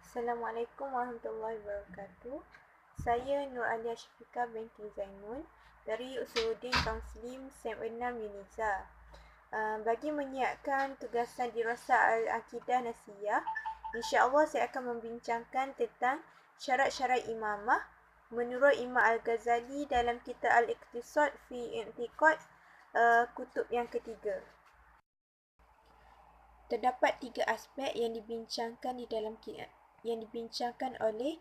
Assalamualaikum warahmatullahi wabarakatuh. Saya Nur Alia Syafiqah binti Zainun dari Usuluddin Kaunseling SEM 6 Uniza. Bagi menyiapkan tugasan dirasah Al-Aqidah Nasiyah, insya-Allah saya akan membincangkan tentang syarat-syarat imamah menurut Imam Al-Ghazali dalam kitab Al-Iqtisad fi I'tiqad kutub yang ketiga. Terdapat 3 aspek yang dibincangkan oleh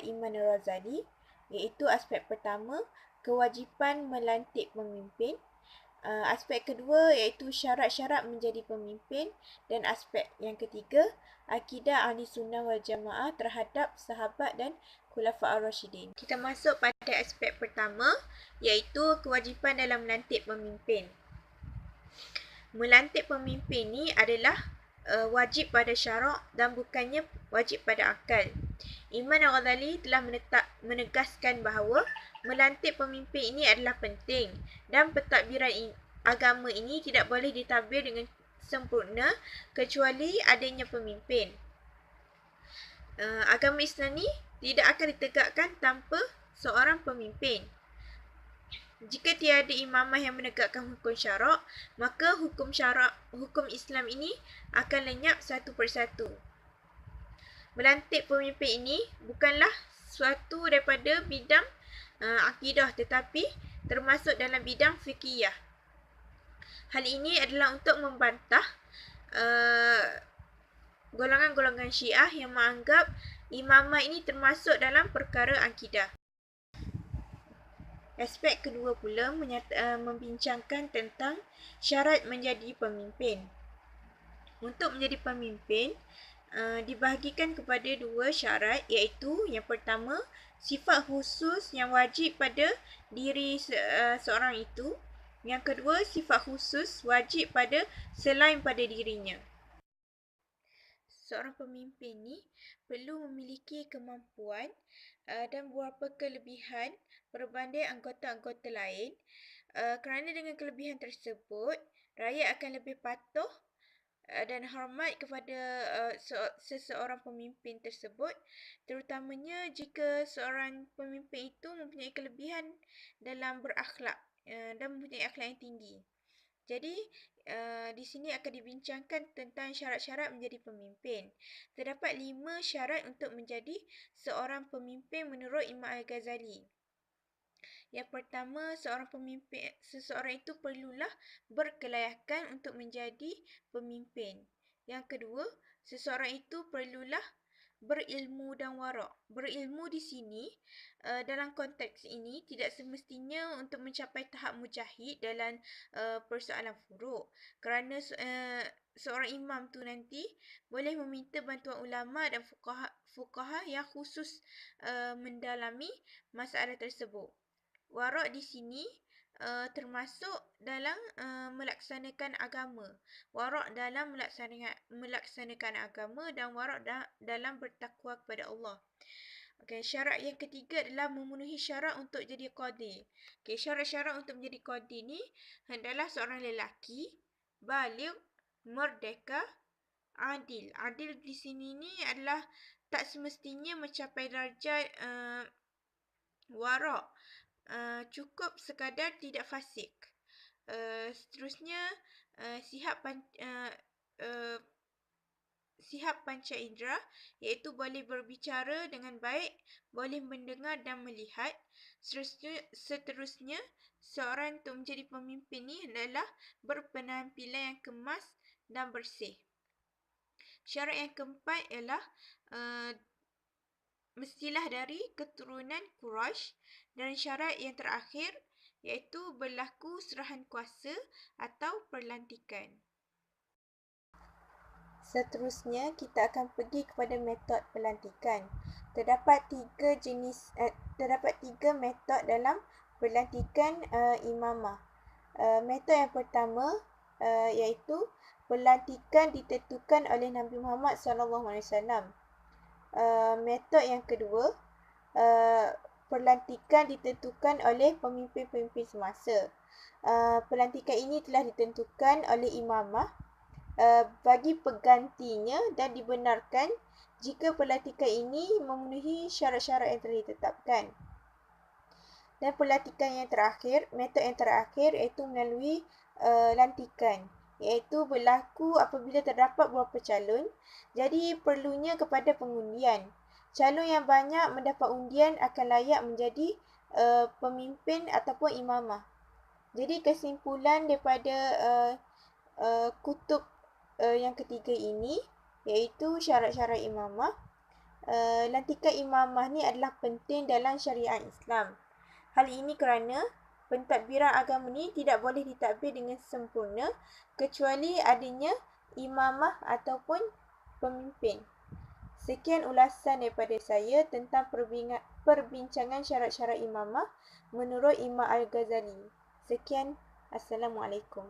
Imam Al-Ghazali, iaitu aspek pertama, kewajipan melantik pemimpin, aspek kedua iaitu syarat-syarat menjadi pemimpin, dan aspek yang ketiga, akidah Ahli Sunnah wal Jamaah terhadap sahabat dan Khulafa' ar-Rasyidin. Kita masuk pada aspek pertama, iaitu kewajipan dalam melantik pemimpin. Melantik pemimpin ni adalah wajib pada syarak dan bukannya wajib pada akal. Imam Al-Ghazali telah menegaskan bahawa melantik pemimpin ini adalah penting dan pentadbiran agama ini tidak boleh ditadbir dengan sempurna kecuali adanya pemimpin. Agama Islam ni tidak akan ditegakkan tanpa seorang pemimpin. Jika tiada imamah yang menegakkan hukum syarak, maka hukum Islam ini akan lenyap satu persatu. Melantik pemimpin ini bukanlah suatu daripada bidang akidah, tetapi termasuk dalam bidang fiqhiyah. Hal ini adalah untuk membantah golongan-golongan Syiah yang menganggap imamah ini termasuk dalam perkara akidah. Aspek kedua pula membincangkan tentang syarat menjadi pemimpin. Untuk menjadi pemimpin, dibahagikan kepada 2 syarat, iaitu yang pertama, sifat khusus yang wajib pada diri seorang itu. Yang kedua, sifat khusus wajib pada selain pada dirinya. Seorang pemimpin ni perlu memiliki kemampuan dan beberapa kelebihan berbanding anggota-anggota lain. Kerana dengan kelebihan tersebut, rakyat akan lebih patuh dan hormat kepada seseorang pemimpin tersebut, terutamanya jika seorang pemimpin itu mempunyai kelebihan dalam berakhlak dan mempunyai akhlak yang tinggi. Jadi, di sini akan dibincangkan tentang syarat-syarat menjadi pemimpin. Terdapat 5 syarat untuk menjadi seorang pemimpin menurut Imam Al-Ghazali. Yang pertama, seseorang itu perlulah berkelayakan untuk menjadi pemimpin. Yang kedua, seseorang itu perlulah berilmu dan warak. Berilmu di sini, dalam konteks ini, tidak semestinya untuk mencapai tahap mujahid dalam persoalan furuk. Kerana seorang imam tu nanti boleh meminta bantuan ulama dan fuqaha yang khusus mendalami masalah tersebut. Warak di sini termasuk dalam melaksanakan agama. Warak dalam melaksanakan agama dan warak dalam bertakwa kepada Allah. Okey, syarat yang ketiga adalah memenuhi syarat untuk jadi qadi. Okey, syarat-syarat untuk menjadi qadi ni hendaklah seorang lelaki baligh, merdeka, adil. Adil di sini ni adalah tak semestinya mencapai darjat warak. Cukup sekadar tidak fasik. Seterusnya, sihat panca indera, iaitu boleh berbicara dengan baik, boleh mendengar dan melihat. Seterusnya, seorang untuk menjadi pemimpin ni adalah berpenampilan yang kemas dan bersih. Syarat yang keempat ialah mestilah dari keturunan Quraisy, dan syarat yang terakhir iaitu berlaku serahan kuasa atau perlantikan. Seterusnya, kita akan pergi kepada metod pelantikan. Terdapat 3 metod dalam pelantikan imamah. Metod yang pertama iaitu pelantikan ditentukan oleh Nabi Muhammad SAW. Metod yang kedua, pelantikan ditentukan oleh pemimpin-pemimpin semasa. Pelantikan ini telah ditentukan oleh imamah bagi penggantinya dan dibenarkan jika pelantikan ini memenuhi syarat-syarat yang telah ditetapkan. Dan pelantikan yang terakhir, metod yang terakhir iaitu melalui lantikan, iaitu berlaku apabila terdapat beberapa calon. Jadi perlunya kepada pengundian. Calon yang banyak mendapat undian akan layak menjadi pemimpin ataupun imamah. Jadi kesimpulan daripada kutub yang ketiga ini iaitu syarat-syarat imamah. Lantikan imamah ni adalah penting dalam syariat Islam. Hal ini kerana pentadbiran agama ni tidak boleh ditadbir dengan sempurna kecuali adanya imamah ataupun pemimpin. Sekian ulasan daripada saya tentang perbincangan syarat-syarat imamah menurut Imam Al-Ghazali. Sekian, Assalamualaikum.